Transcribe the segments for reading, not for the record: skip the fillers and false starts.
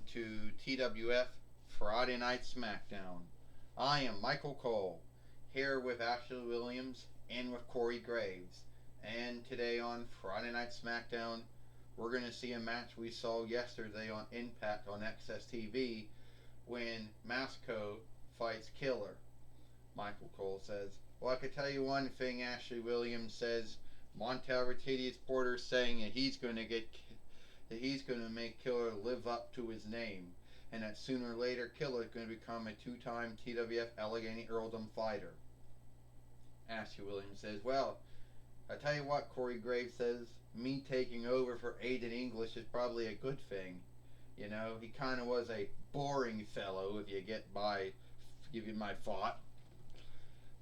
welcome to TWF Friday Night Smackdown. I am Michael Cole, here with Ashley Williams and with Corey Graves. And today on Friday Night Smackdown, we're going to see a match we saw yesterday on Impact on XSTV when Masco fights Killer. Michael Cole says, well, I could tell you one thing. Ashley Williams says Montel Porter saying that he's going to make Killer live up to his name, and that sooner or later Killer is going to become a two-time TWF Allegheny Earldom fighter. Ashley Williams says, well, I tell you what, Corey Graves says, me taking over for Aiden English is probably a good thing. You know, he kind of was a boring fellow, if you give you my thought.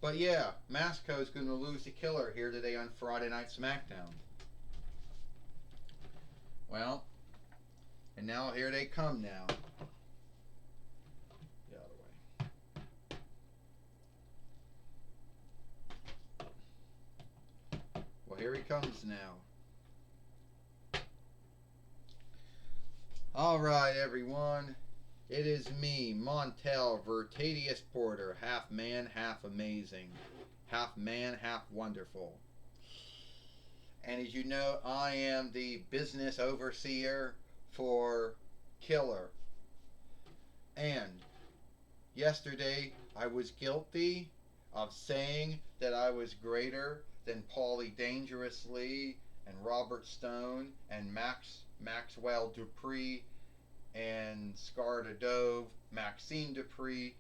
But yeah, Masco is going to lose to Killer here today on Friday Night Smackdown. Well, and now here they come now. The other way. Well, here he comes now. Alright, everyone. It is me, Montel Porter, half man, half amazing. Half man, half wonderful. And as you know, I am the business overseer for Killer. And yesterday, I was guilty of saying that I was greater than Paulie Dangerously and Robert Stone and Maxwell Dupree and Scarda Dove, Maxine Dupree.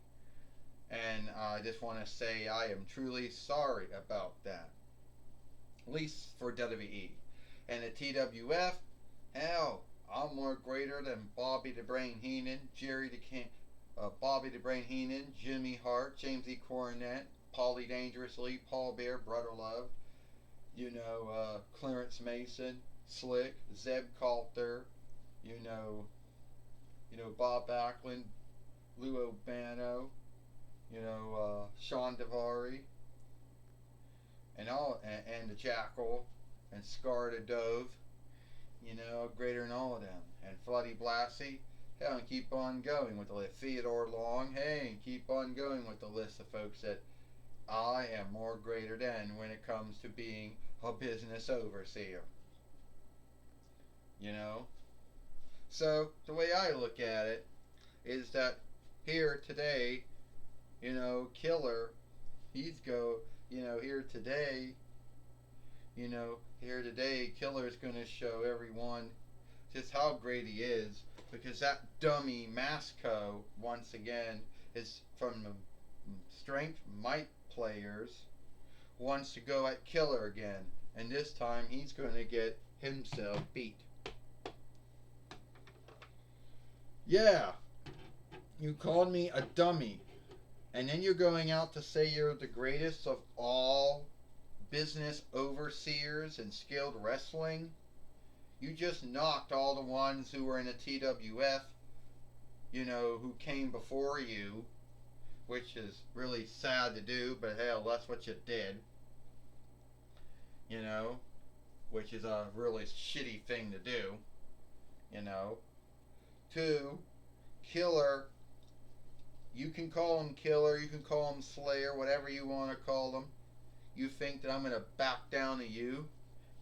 And I just want to say I am truly sorry about that. At least for WWE. And the TWF, hell, I'm more greater than Bobby the Brain Heenan, Bobby the Brain Heenan, Jimmy Hart, James E. Cornette, Paulie Dangerously, Paul Bear, Brother Love, Clarence Mason, Slick, Zeb Coulter, Bob Backlund, Lou Albano, Sean Daivari, and the Jackal, and Scarda Dove, greater than all of them. And Floody Blassie, hell, and keep on going with the list. Theodore Long, hey, and keep on going with the list of folks that I am more greater than when it comes to being a business overseer. So, the way I look at it is that here today, Killer, here today, Killer's going to show everyone just how great he is, because that dummy Masco, once again, is from the Strength Might players, wants to go at Killer again, and this time he's going to get himself beat. Yeah, you called me a dummy, and then you're going out to say you're the greatest of all business overseers in skilled wrestling. You just knocked all the ones who were in the TWF, who came before you, which is really sad to do, but hell, that's what you did. Which is a really shitty thing to do. Two, Killer, you can call him Killer, you can call him Slayer, whatever you want to call him. You think that I'm going to back down to you?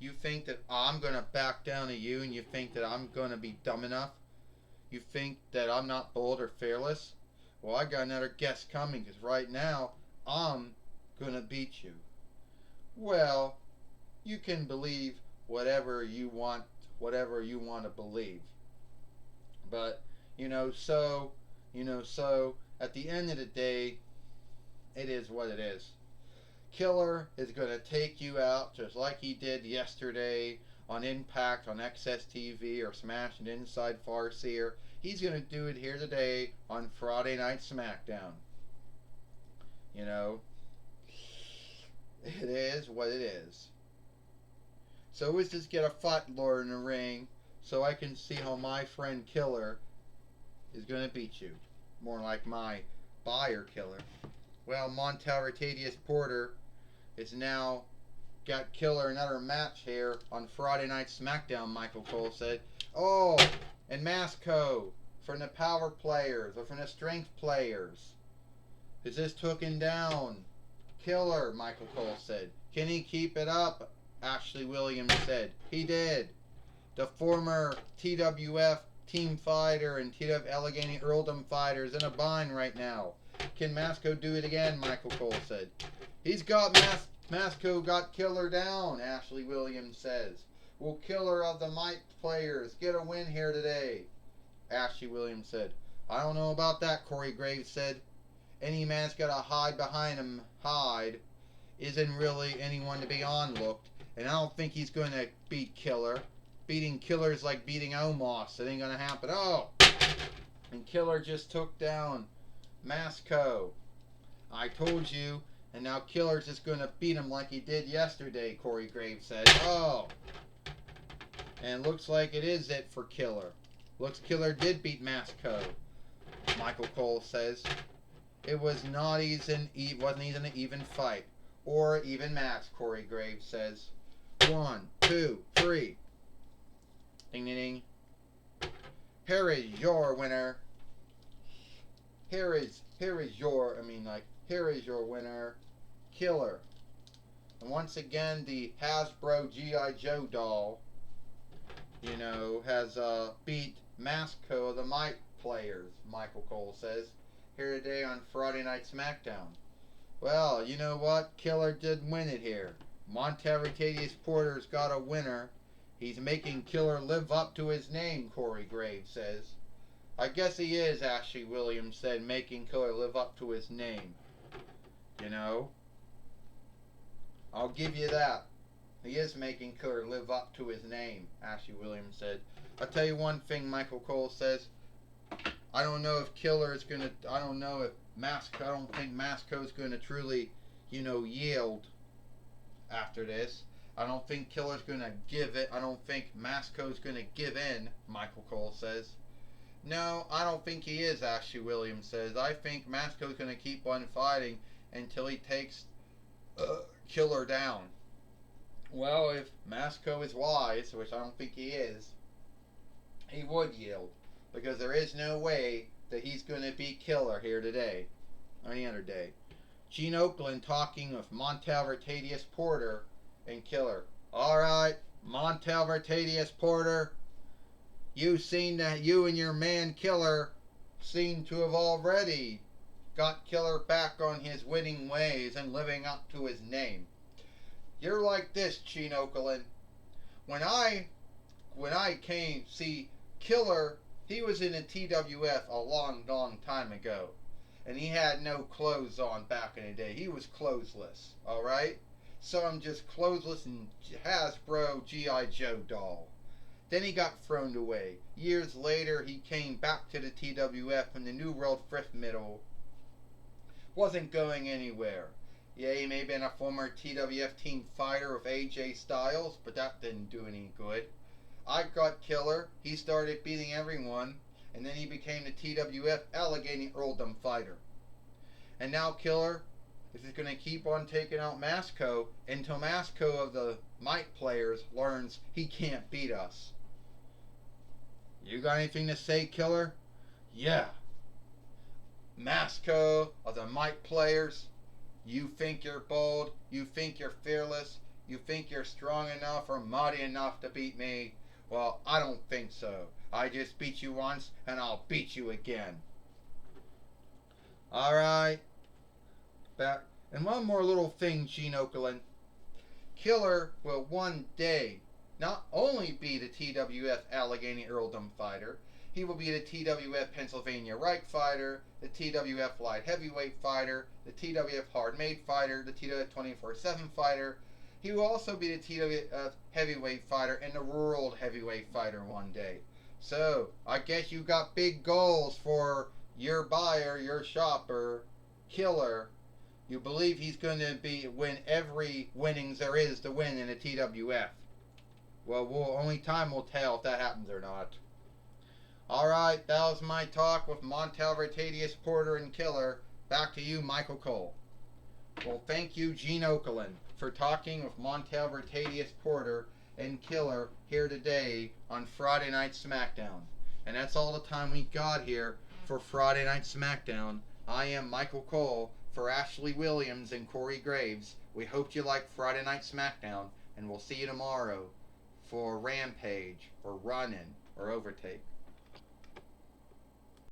You think that I'm going to back down to you, and you think that I'm going to be dumb enough? You think that I'm not bold or fearless? Well, I got another guest coming, because right now, I'm going to beat you. Well, you can believe whatever you want to believe. But, so at the end of the day, it is what it is. Killer is going to take you out just like he did yesterday on Impact, on XSTV, or Smashing Inside Farseer. He's going to do it here today on Friday Night Smackdown. It is what it is. So let's just get a fight lord in the ring so I can see how my friend Killer is going to beat you. More like my buyer Killer. Well, Montel Porter is now got Killer another match here on Friday Night Smackdown, Michael Cole said. Oh, and Masco from the power players or from the strength players. Is this took him down? Killer, Michael Cole said. Can he keep it up? Ashley Williams said. He did. The former TWF team fighter and TWF Allegheny Earldom fighter is in a bind right now. Can Masco do it again? Michael Cole said. He's got Masco got Killer down, Ashley Williams says. Will Killer of the Mike players get a win here today? Ashley Williams said. I don't know about that, Corey Graves said. Any man's got to hide behind him. Hide isn't really anyone to be onlooked, and I don't think he's going to beat Killer. Beating Killer is like beating Omos. It ain't going to happen. Oh! And Killer just took down Masco. I told you, and now Killer's just going to beat him like he did yesterday, Corey Graves said. Oh! And looks like it is it for Killer. Looks Killer did beat Masco, Michael Cole says. It was not even an even fight. Or even match, Corey Graves says. 1, 2, 3. Ding ding ding. Here is your winner. Here is your winner, Killer. And once again, the Hasbro G.I. Joe doll, has beat Masco of the Mike players, Michael Cole says, here today on Friday Night Smackdown. Well, you know what? Killer did win it here. Montel Porter's got a winner. He's making Killer live up to his name, Corey Graves says. I guess he is, Ashley Williams said, making Killer live up to his name. I'll give you that. He is making Killer live up to his name, Ashley Williams said. I'll tell you one thing, Michael Cole says. I don't know if Killer is going to, I don't think Masco's going to truly, yield after this. I don't think Killer's going to give it. I don't think Masco's going to give in, Michael Cole says. No, I don't think he is, Ashley Williams says. I think Masco's going to keep on fighting until he takes Killer down. Well, if Masco is wise, which I don't think he is, he would yield. Because there is no way that he's going to beat Killer here today. Or any other day. Gene Oakland talking with Montel Porter and Killer. Alright, Montel Porter, you and your man Killer seem to have already got Killer back on his winning ways and living up to his name. You're like this, Gene Oakland. When I came see Killer, he was in a TWF a long, long time ago. And he had no clothes on back in the day. He was clothesless, alright? So I'm just clothesless and Hasbro G.I. Joe doll. Then he got thrown away. Years later, he came back to the TWF and the New World Thrift Middle wasn't going anywhere. Yeah, he may have been a former TWF team fighter with AJ Styles, but that didn't do any good. I got Killer. He started beating everyone, and then he became the TWF Allegheny Earldom fighter. And now Killer is going to keep on taking out Masco until Masco of the Mike players learns he can't beat us. You got anything to say, Killer? Yeah. Masco of the Mike players, you think you're bold, you think you're fearless, you think you're strong enough or mighty enough to beat me. Well, I don't think so. I just beat you once, and I'll beat you again. Alright. Back. And one more little thing, Gene Oakland. Killer will one day not only be the TWF Allegheny Earldom fighter, he will be the TWF Pennsylvania Reich fighter, the TWF Light Heavyweight fighter, the TWF Hard Made fighter, the TWF 24/7 fighter. He will also be the TWF Heavyweight fighter and the World Heavyweight fighter one day. So, I guess you got big goals for your buyer, your shopper, Killer. You believe he's going to win every winnings there is to win in the TWF. Well, only time will tell if that happens or not. Alright, that was my talk with Montel Porter and Killer. Back to you, Michael Cole. Well, thank you, Gene Oakland, for talking with Montel Porter and Killer here today on Friday Night Smackdown. And that's all the time we got here for Friday Night Smackdown. I am Michael Cole for Ashley Williams and Corey Graves. We hope you like Friday Night Smackdown, and we'll see you tomorrow for Rampage or Run-In or Overtake.